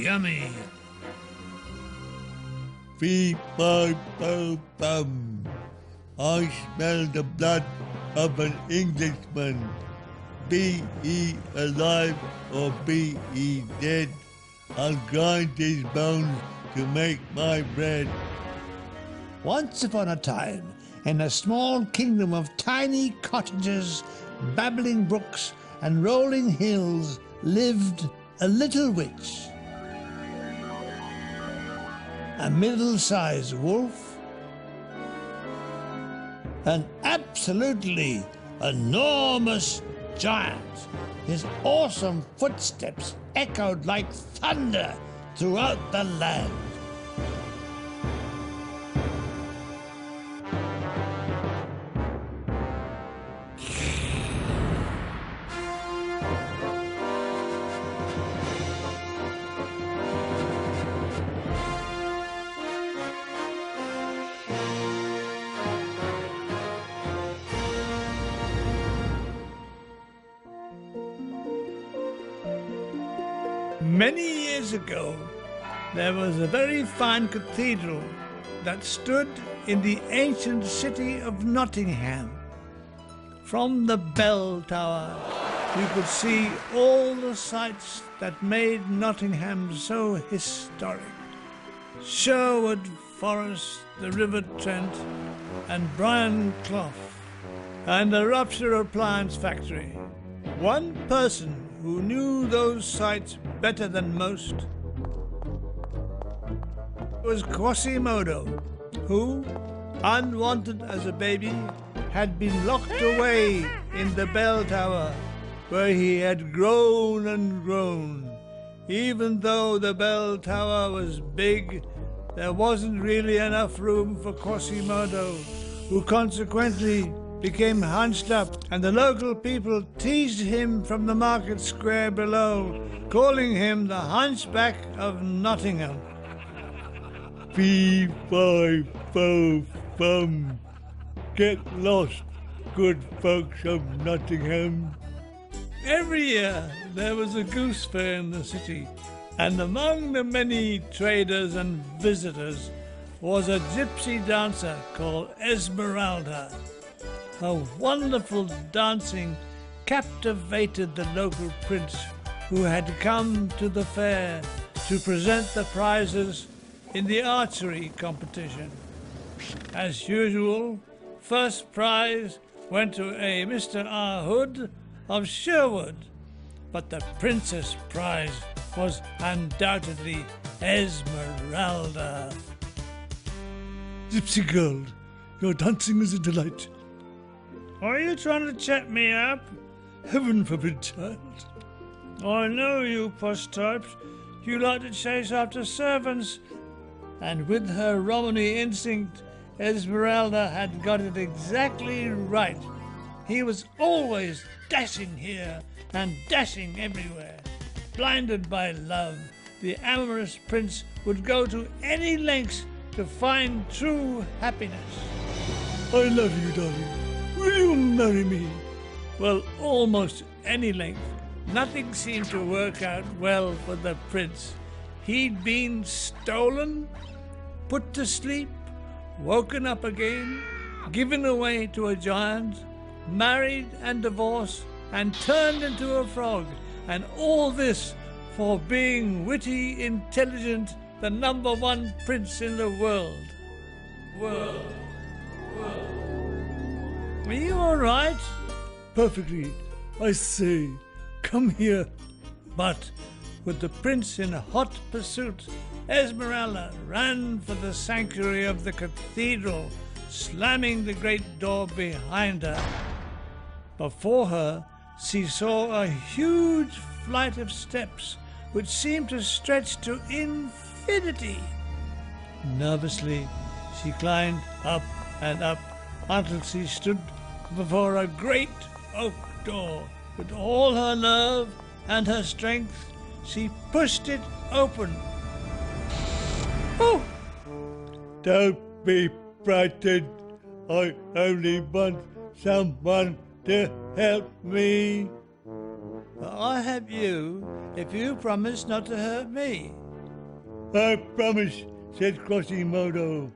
Yummy. Bum. I smell the blood of an Englishman. Be he alive or be he dead, I'll grind his bones to make my bread. Once upon a time, in a small kingdom of tiny cottages, babbling brooks and rolling hills, lived a little witch. A middle-sized wolf, an absolutely enormous giant. His awesome footsteps echoed like thunder throughout the land. Many years ago, there was a very fine cathedral that stood in the ancient city of Nottingham. From the bell tower, you could see all the sights that made Nottingham so historic. Sherwood Forest, the River Trent, and Bryan Clough, and the Rupture Appliance Factory. One person who knew those sights better than most was Quasimodo, who, unwanted as a baby, had been locked away in the bell tower, where he had grown and grown. Even though the bell tower was big, there wasn't really enough room for Quasimodo, who consequently became hunched up, and the local people teased him from the market square below, calling him the Hunchback of Nottingham. Bum. Get lost, good folks of Nottingham. Every year there was a goose fair in the city, and among the many traders and visitors was a gypsy dancer called Esmeralda. Her wonderful dancing captivated the local prince, who had come to the fair to present the prizes in the archery competition. As usual, first prize went to a Mr. R. Hood of Sherwood, but the princess prize was undoubtedly Esmeralda. Gypsy girl, your dancing is a delight. Are you trying to chat me up? Heaven forbid, child. I know you posh types. You like to chase after servants. And with her Romany instinct, Esmeralda had got it exactly right. He was always dashing here and dashing everywhere. Blinded by love, the amorous prince would go to any lengths to find true happiness. I love you, darling. Will you marry me? Well, almost any length. Nothing seemed to work out well for the prince. He'd been stolen, put to sleep, woken up again, given away to a giant, married and divorced, and turned into a frog. And all this for being witty, intelligent, the #1 prince in the world. Are you all right? Perfectly. I say, come here. But with the prince in hot pursuit, Esmeralda ran for the sanctuary of the cathedral, slamming the great door behind her. Before her, she saw a huge flight of steps which seemed to stretch to infinity. Nervously, she climbed up and up until she stood before a great oak door. With all her nerve and her strength, she pushed it open. Oh! Don't be frightened. I only want someone to help me. But I'll help you if you promise not to hurt me. I promise, said Quasimodo.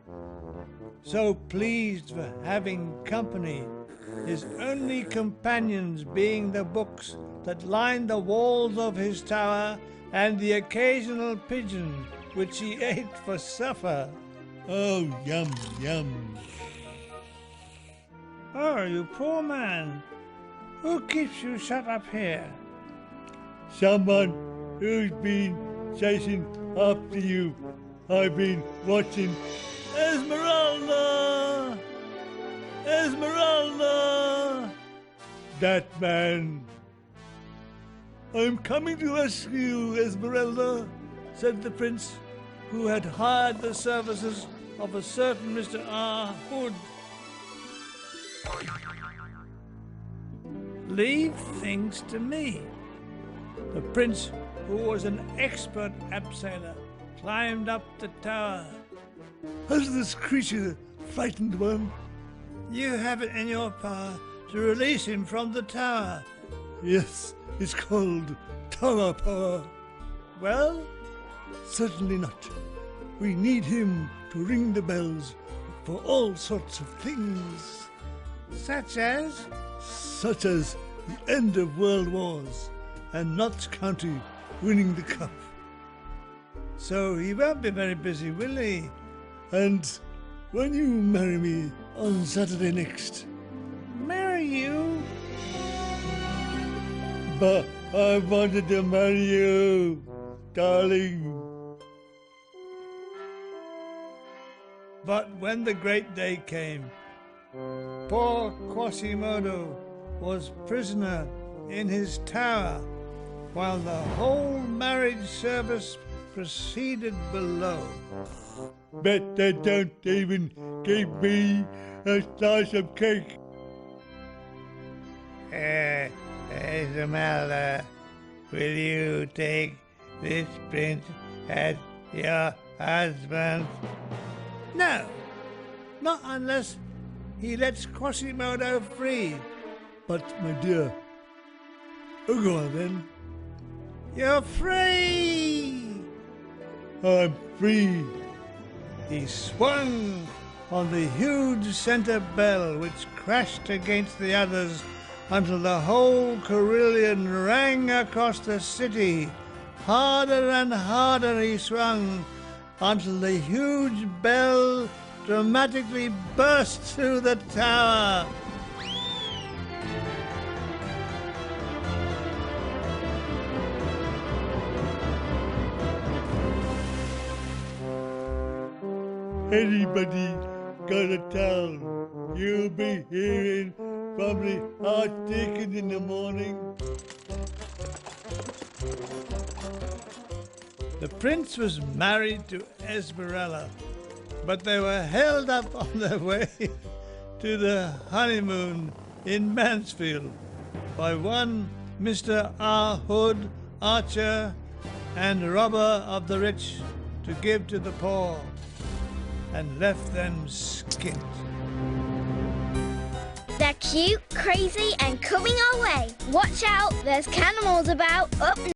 So pleased for having company, his only companions being the books that lined the walls of his tower and the occasional pigeon which he ate for supper. Oh, yum, yum. Oh, you poor man. Who keeps you shut up here? Someone who's been chasing after you. I've been watching. Esmeralda! Esmeralda! That man. I'm coming to rescue you, Esmeralda, said the prince, who had hired the services of a certain Mr. R. Hood. Leave things to me. The prince, who was an expert abseiler, climbed up the tower. Has this creature frightened one? You have it in your power to release him from the tower. Yes, it's called tower power. Well, certainly not. We need him to ring the bells for all sorts of things. such as? Such as the end of world wars and Notts County winning the cup. So he won't be very busy, will he? And when you marry me on Saturday next. Marry you? But I wanted to marry you, darling. But when the great day came, poor Quasimodo was prisoner in his tower, while the whole marriage service proceeded below. Bet they don't even give me a slice of cake. Esmeralda, will you take this prince as your husband? No, not unless he lets Quasimodo free. But, my dear, oh, go on then. You're free! I'm free. He swung on the huge center bell, which crashed against the others until the whole carillon rang across the city. Harder and harder he swung until the huge bell dramatically burst through the tower. Anybody gonna tell? You'll be hearing from the Archdeacon in the morning. The prince was married to Esmeralda, but they were held up on their way to the honeymoon in Mansfield by one Mr. R. Hood, archer and robber of the rich, to give to the poor, and left them skint. They're cute, crazy, and coming our way. Watch out, there's cannibals about. Up